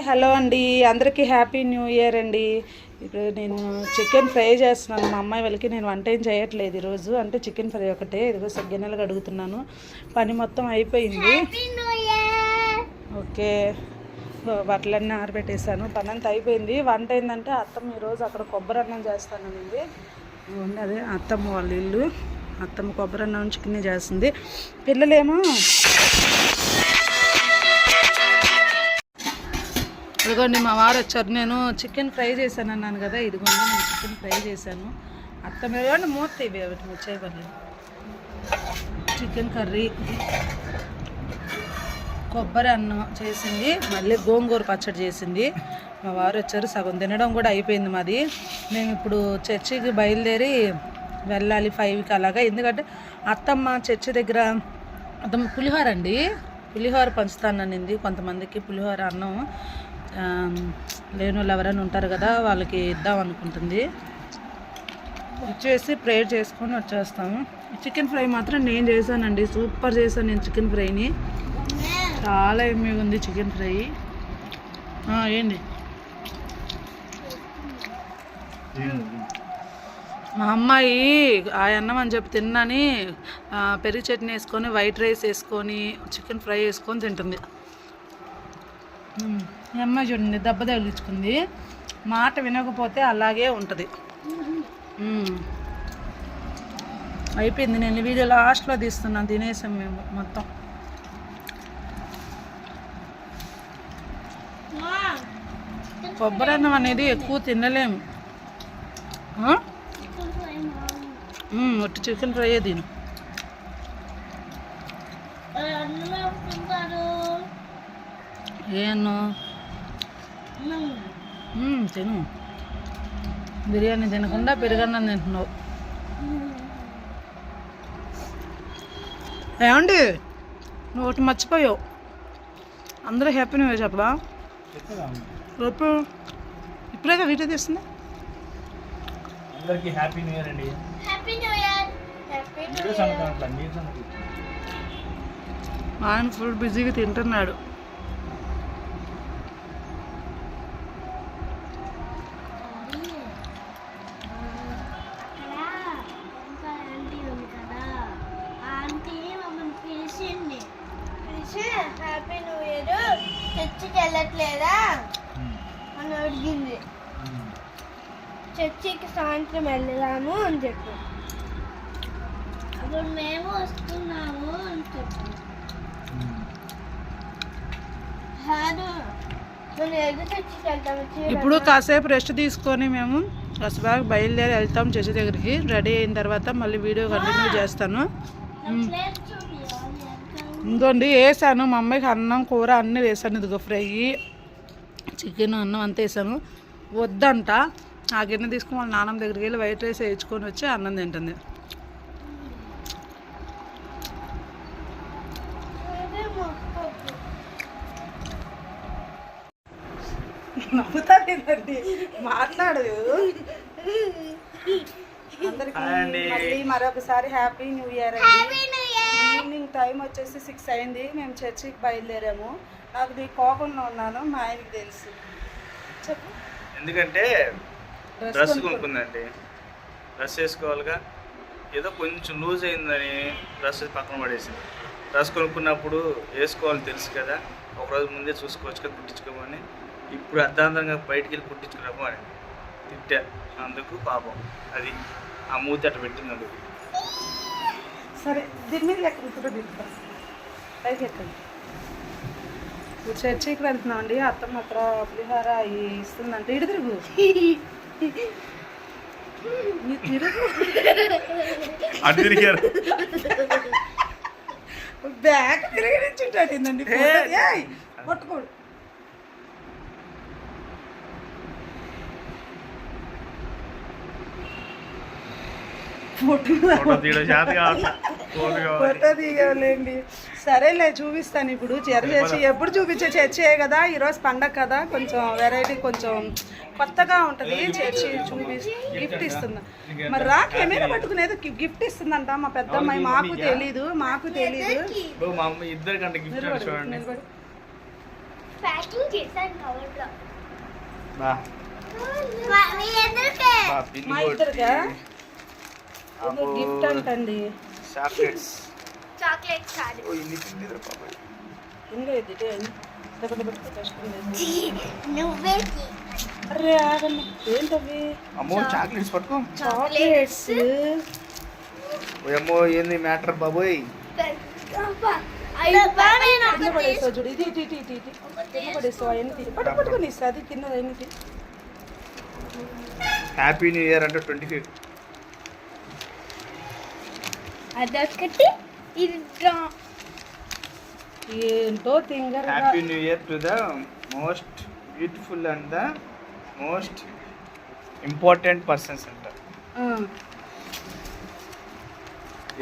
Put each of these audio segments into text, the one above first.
Hello అండి, అందరికీ happy new year అండి. ఇప్పుడు నేను చికెన్ ఫ్రై చేస్తున్నాను. మా అమ్మాయి వాళ్ళకి నేను వంట ఏం చేయట్లేదు ఈరోజు. అంటే చికెన్ ఫ్రై ఒకటే. ఇదిగో గిన్నెలు కడుగుతున్నాను. పని మొత్తం అయిపోయింది. ఓకే, బట్టలన్నీ ఆరబెట్టేసాను. పని అంతా అయిపోయింది. వంట ఏంటంటే అత్తమ్మ ఈరోజు అక్కడ కొబ్బరి అన్నం చేస్తానండి. అదే అత్తమ్మ వాళ్ళ ఇల్లు. అత్తమ్మ కొబ్బరి అన్నం చికెన్ చేస్తుంది. పిల్లలేమో ఇదిగోండి మా వారు వచ్చారు. నేను చికెన్ ఫ్రై చేశాను అన్నాను కదా, ఇదిగోండి నేను చికెన్ ఫ్రై చేశాను. అత్తమ్మ మూత ఇవి వచ్చేయబడి చికెన్ కర్రీ, కొబ్బరి అన్నం చేసింది, మళ్ళీ గోంగూర పచ్చడి చేసింది. మా వారు వచ్చారు. సగం తినడం కూడా అయిపోయింది మాది. మేము ఇప్పుడు చర్చికి బయలుదేరి వెళ్ళాలి 5కి అలాగా. ఎందుకంటే అత్తమ్మ చర్చి దగ్గర అత్తమ్మ పులిహోర అండి, పులిహోర పంచుతాననింది. కొంతమందికి పులిహోర అన్నం లేని వాళ్ళు ఎవరైనా ఉంటారు కదా, వాళ్ళకి ఇద్దాం అనుకుంటుంది. ఇచ్చేసి ప్రేయర్ చేసుకొని వచ్చేస్తాము. చికెన్ ఫ్రై మాత్రం నేను చేశానండి. సూపర్ చేశాను నేను చికెన్ ఫ్రైని. చాలా ఎమ్మెగా ఉంది చికెన్ ఫ్రై. ఏంటి మా అమ్మాయి ఆ అన్నం అని చెప్పి తిన్నాని పెరుగు చట్నీ వేసుకొని, వైట్ రైస్ వేసుకొని, చికెన్ ఫ్రై వేసుకొని తింటుంది. ఈ అమ్మాయి చూడండి దెబ్బ తగిలించుకుంది. మాట వినకపోతే అలాగే ఉంటుంది. అయిపోయింది. నేను వీడియో లాస్ట్లో తీస్తున్నాను. తినేసాం మేము మొత్తం. కొబ్బరి అన్నం అనేది ఎక్కువ తినలేము. ఒట్టి చికెన్ ఫ్రై తిను. ఏ అన్నం తిను. బిర్యానీ తినకుండా పెరుగన్నం తింటున్నావు. ఏమండి నువ్వు ఒకటి మర్చిపోయావు. అందరూ హ్యాపీ న్యూ ఇయర్ చెప్పరా? ఎప్పుడు? ఇప్పుడైతే వీడియో తీస్తుంది. అందరికీ హ్యాపీ న్యూ ఇయర్ అండి. ఆయన ఫుల్ బిజీగా తింటున్నాడు. హ్యాపీ న్యూ ఇయర్, చర్చికి వెళ్ళట్లేదా అని అడిగింది. చర్చికి సాయంత్రం వెళ్దాము అని చెప్పి, అప్పుడు మేము వస్తున్నాము అని చెప్పి. ఇప్పుడు కాసేపు రెస్ట్ తీసుకొని మేము కసబాగా బయలుదేరి వెళ్తాం చర్చి దగ్గరికి. రెడీ అయిన తర్వాత మళ్ళీ వీడియో కంటిన్యూ చేస్తాను. ఇంకోండి వేసాను. మా అమ్మాయికి అన్నం కూర అన్నీ వేసాను. ఇదిగో ఫ్రై, చికెన్, అన్నం అంతా వేసాను. వద్దంట. ఆ గిన్నె తీసుకుని వాళ్ళ నాన్నమ్మ దగ్గరికి వెళ్ళి వైట్ రైస్ వేయించుకొని వచ్చి అన్నం తింటుంది. నవ్వుతాండి, మాట్లాడదు. అందరికీ మళ్ళీ మరొకసారి హ్యాపీ న్యూ ఇయర్ అండి. ఈవినింగ్ టైం వచ్చేసి 6 అయింది. మేము చర్చికి బయలుదేరాము. నాకు నీ కోపంలో ఉన్నాను, మా ఆయనకి తెలుసు. చెప్పు. ఎందుకంటే డ్రెస్ కొనుక్కుందండి. డ్రెస్ వేసుకోవాలిగా. ఏదో కొంచెం లూజ్ అయిందని డ్రెస్ పక్కన పడేసింది. డ్రెస్ కొనుక్కున్నప్పుడు వేసుకోవాలని తెలుసు కదా, ఒకరోజు ముందే చూసుకోవచ్చు కుట్టించుకోమని. ఇప్పుడు అర్ధాంతంగా బయటికి వెళ్ళి కుట్టించుకున్నాము అని తిట్టా. అందుకు పాపం అది ఆ మూతి అట్ట పెట్టింది. అందుకు సరే దీని మీద ఎక్కడ దిగుతాం, పైకి ఎక్కండి. ఇప్పుడు చర్చికి వెళ్తున్నాం అండి. అత్తమ్మ అక్కడ పులిహోర ఇస్తుందంటే ఇటు తిరుగు, తిరుగు. బ్యాగ్ తిరిగి నుంచి ఉంటాడిందండి. పట్టుకోడు. ఫోటో తీయడం చేత కావట్లా ఫోన్ కావాలి ఫోటో దిగలేండి. సరేలే చూపిస్తాను ఇప్పుడు చర్చి ఎప్పుడు చూపించే చర్చే కదా, ఈరోజు పండగ కదా, కొంచెం వెరైటీ కొంచెం కొత్తగా ఉంటుంది చర్చి గిఫ్ట్ ఇస్తుందా మరి రా కెమెరా పట్టుకునేది గిఫ్ట్ ఇస్తుందంట మా పెద్దమ్మాయి. మాకు తెలీదు మా అమ్మ ఇద్దరికంటే గిఫ్ట్ చూడండి. ప్యాకింగ్ చేశాను కవర్లో. బా మీ ఎదురుకే బా పిన్ని మా ఇద్దరుగా అబ్బో, గిఫ్ట్ అంటండి. చాక్లెట్స్. చాక్లెట్స్ కాదు. ఓ ఇన్ని తిందిరా బాబాయ్. ఇంకా ఇది నువ్వే అరే ఆగండి, ఏంటవి? అమ్మో చాక్లెట్స్ పట్టుకో. చాక్లెట్స్. ఓయమ్మో ఏంది మ్యాటర్ బాబోయ్. కింద పడేస్తావు చూడు, ఇది కింద పడేస్తావు, అవన్నీ పట్టుకొని ఇస్తా, అది కింద అవన్నీ. హ్యాపీ న్యూ ఇయర్ అంటే 25. అదొకటి ఇది ఏంటో తింగర. Happy new year to the most beautiful and the most important persons అంటారు.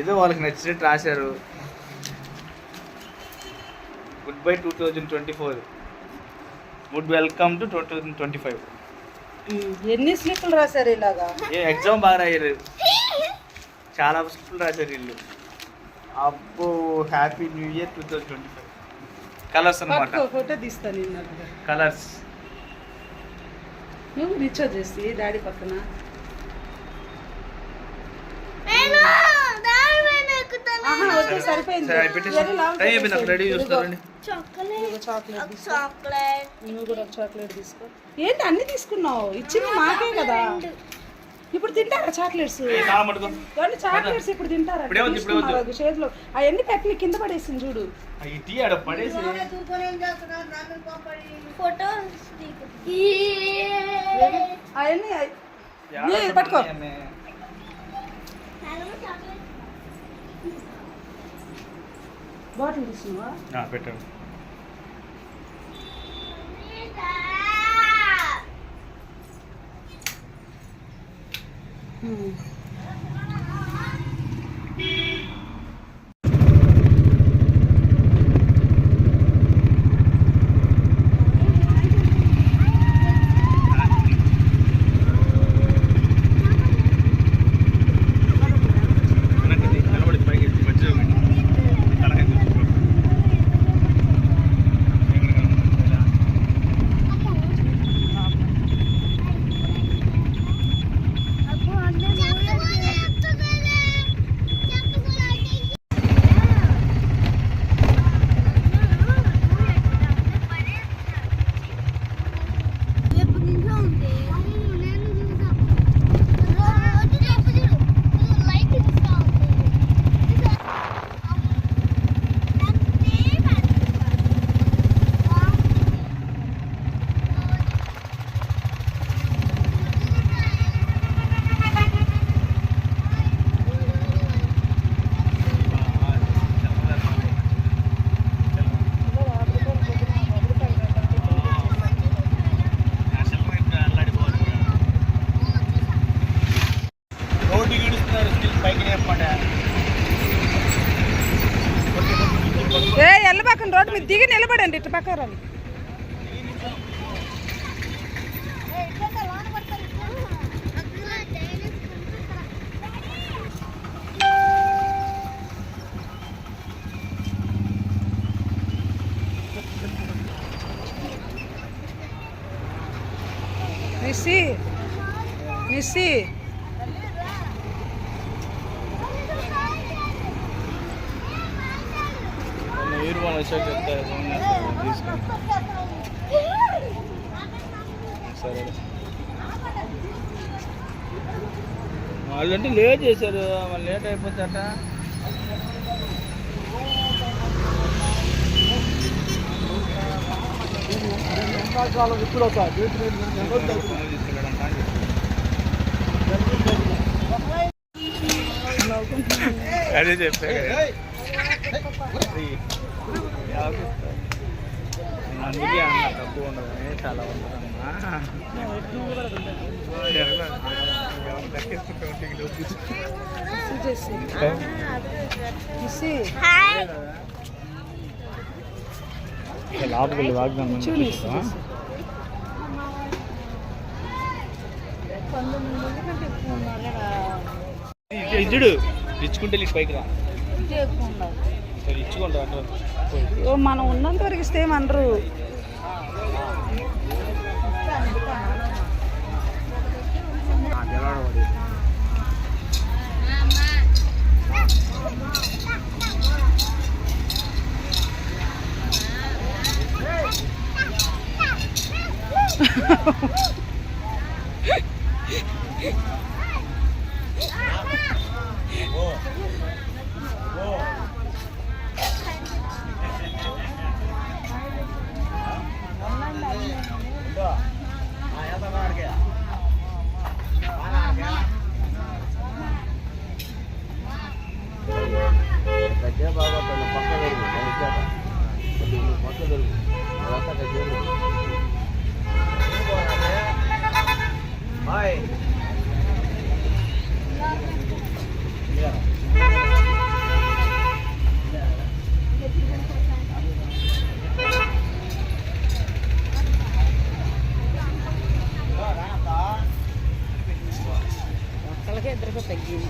ఏదో వాళ్ళకి నచ్చినట్టు రాశారు. Good bye 2024, good welcome to 2025. ఎన్ని స్లిప్లు రాశారు ఇలాగా? ఏ ఎగ్జామ్ బాగా రాయారు, చాలా స్లిప్లు రాశారు వీళ్ళు. అబ్బో హ్యాపీ న్యూ ఇయర్ 2025. కలర్స్ అనమాట, ఫోటో తీస్తాను నేను. కలర్స్. నువ్వు నిచ్చో చేసి డాడీ పక్కన. ఆహా, ఓకే, సరిపోయింది. సరే, పెట్టేసి. ఇవన్నీ లావు టైం అయిపోయింది, అక్కడ రెడీ ఇదిగో, చూస్తారండి. ఇదిగో చాక్లెట్ తీసుకో. చాక్లెట్ నువ్వు కూడా ఒక చాక్లెట్ తీసుకో. ఏంటి అన్ని తీసుకున్నావు? ఇచ్చింది మాకే కదా. ఇప్పుడు తింటారా చాక్లెట్స్? కానీ చాక్లెట్స్ ఇప్పుడు తింటారా? ఇప్పుడే వద్దు, ఇప్పుడే వద్దు. తీసుకున్నారు షేర్లో అవన్నీ పెట్టి కింద పడేసింది చూడు. ఇటీ ఆడ పడేసి ఫోటో అవన్నీ పట్టుకో. బాటిల్ తీసుకున్నావా? పెట్టాను. ఎల్ల పక్కన రోడ్డు మీద దిగి నిలబడండి, ఇటు పక్క రండి. నిస్సి వాళ్ళంటే లేట్ చేశారు, వాళ్ళు లేట్ అయిపోతాట. అదే చెప్పా అందుకే అన్న తక్కువ ఉండదు, చాలా ఉండదమ్మా. హాయ్ లోపలికి వెళ్ళి వాగ్దానం ఇచ్చుడు ఇచ్చుకుంటే నీకు పైకి రా సరే ఇచ్చుకుంటా ఓ మనం ఉన్నంత వరకు ఇస్తే ఏమనరు. ఒక్కళ్ళకే ఇద్దరికి తగ్గింది.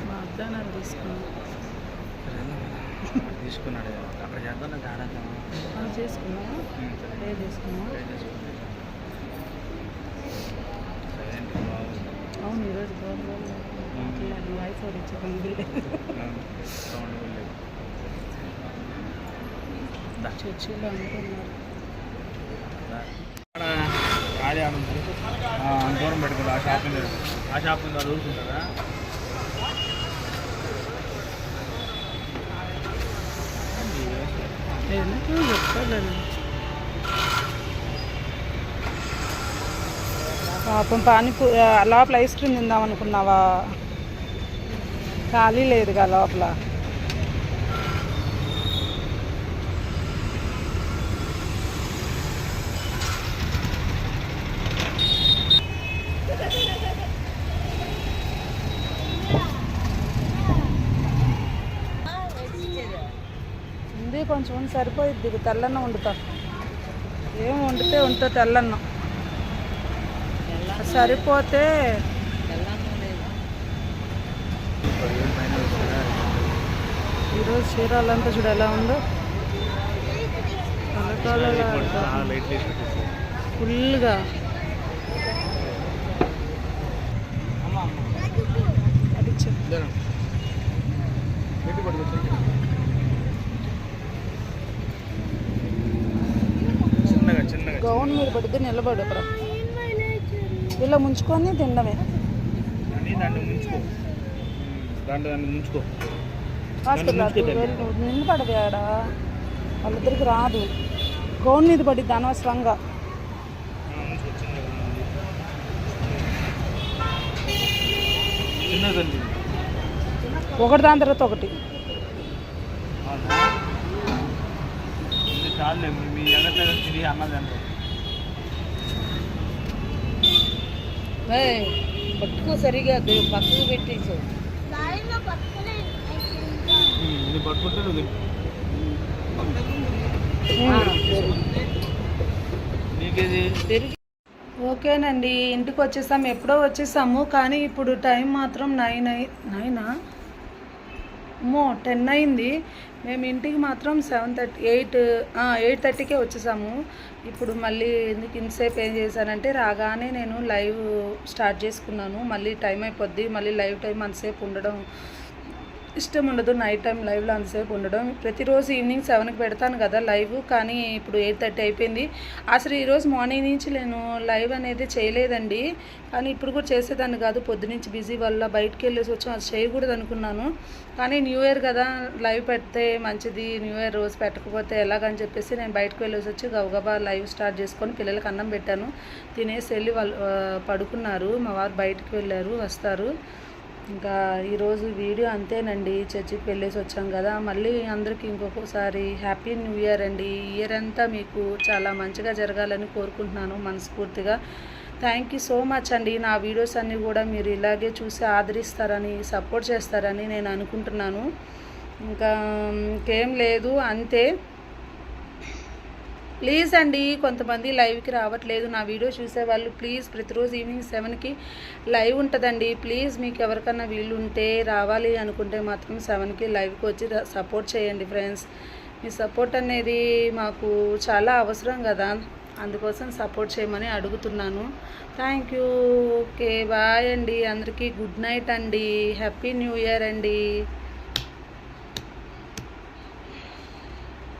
వాగ్దానాలు తీసుకున్నాడు అక్కడ చేద్దాం చేసుకున్నాము. అవును ఈరోజు బాగుంది. వాయిస్ ఓవర్ ఇచ్చేది చర్చిలో అనుకున్నారు. దూరం పెట్టుకుంటా ఆ షాప్ మీద దూరుకుంటారా. చెప్తాను పాపం పానీపూరి లోపల ఐస్ క్రీమ్ తిందాం అనుకున్నావా? ఖాళీ లేదుగా లోపల. ఉంది కొంచెం సరిపోయిద్ది. తెల్లన్నం వండుతా. ఏం వండితే వండుతా తెల్లన్నం సరిపోతే. ఈరోజు చీరాలంతా చూడు ఎలా ఉందో. ఫుల్గా అది గౌన్ మీద పడితే నిలబడు. అక్కడ ఇలా ముంచుకొని తినడమే. హాస్పిటల్ నిలబడవే ఆడ. వాళ్ళిద్దరికి రాదు. గౌన్ మీద పడిద్ది అనవసరంగా. చిన్నదండి ఒకటి దాని తర్వాత ఒకటి. చాలు మీ ఎగట్లేదు తిరిగి అన్నది అంటే పట్టుకో సరిగా పక్కకు పెట్టేసు. దారిలో పక్కనే ఇది పట్టుకుంటే నీకేది. ఓకేనండి, ఇంటికి వచ్చేసాము. ఎప్పుడో వచ్చేసాము, కానీ ఇప్పుడు టైం మాత్రం 9 10 అయింది. మేము ఇంటికి మాత్రం 8:30కే వచ్చేసాము. ఇప్పుడు మళ్ళీ ఎందుకు ఇంతసేపు ఏం చేశానంటే, రాగానే నేను లైవ్ స్టార్ట్ చేసుకున్నాను. మళ్ళీ టైం అయిపోద్ది, మళ్ళీ లైవ్ టైం అంతసేపు ఉండడం ఇష్టం ఉండదు. నైట్ టైం లైవ్లో అంతసేపు ఉండడం. ప్రతిరోజు ఈవినింగ్ 7కి పెడతాను కదా లైవ్, కానీ ఇప్పుడు 8:30 అయిపోయింది. అసలు ఈరోజు మార్నింగ్ నుంచి నేను లైవ్ అనేది చేయలేదండి, కానీ ఇప్పుడు కూడా చేసేదాన్ని కాదు. పొద్దునుంచి బిజీ వల్ల బయటికి వెళ్ళేసి వచ్చాం, అది చేయకూడదు అనుకున్నాను. కానీ న్యూ ఇయర్ కదా, లైవ్ పెడితే మంచిది, న్యూ ఇయర్ రోజు పెట్టకపోతే ఎలాగని చెప్పేసి నేను బయటకు వెళ్ళేసి వచ్చి గబగబా లైవ్ స్టార్ట్ చేసుకొని పిల్లలకి అన్నం పెట్టాను. తినేసి వెళ్ళి వాళ్ళు పడుకున్నారు. మా వారు బయటకు వెళ్ళారు, వస్తారు. ఇంకా ఈరోజు వీడియో అంతేనండి. చర్చికి వెళ్ళేసి వచ్చాం కదా. మళ్ళీ అందరికీ ఇంకొకసారి హ్యాపీ న్యూ ఇయర్ అండి. ఈ ఇయర్ అంతా మీకు చాలా మంచిగా జరగాలని కోరుకుంటున్నాను మనస్ఫూర్తిగా. థ్యాంక్ యూ సో మచ్ అండి. నా వీడియోస్ అన్నీ కూడా మీరు ఇలాగే చూసి ఆదరిస్తారని, సపోర్ట్ చేస్తారని నేను అనుకుంటున్నాను. ఇంకా ఇంకేం లేదు, అంతే. ప్లీజ్ అండి, కొంతమంది లైవ్కి రావట్లేదు నా వీడియో చూసేవాళ్ళు. ప్లీజ్ ప్రతిరోజు ఈవినింగ్ 7కి లైవ్ ఉంటుందండి. ప్లీజ్ మీకు ఎవరికన్నా వీళ్ళు ఉంటే రావాలి అనుకుంటే మాత్రం 7కి లైవ్కి వచ్చి సపోర్ట్ చేయండి ఫ్రెండ్స్. మీ సపోర్ట్ అనేది మాకు చాలా అవసరం కదా, అందుకోసం సపోర్ట్ చేయమని అడుగుతున్నాను. Thank you. ఓకే, బాయ్ అండి. అందరికీ గుడ్ నైట్ అండి. హ్యాపీ న్యూ ఇయర్ అండి.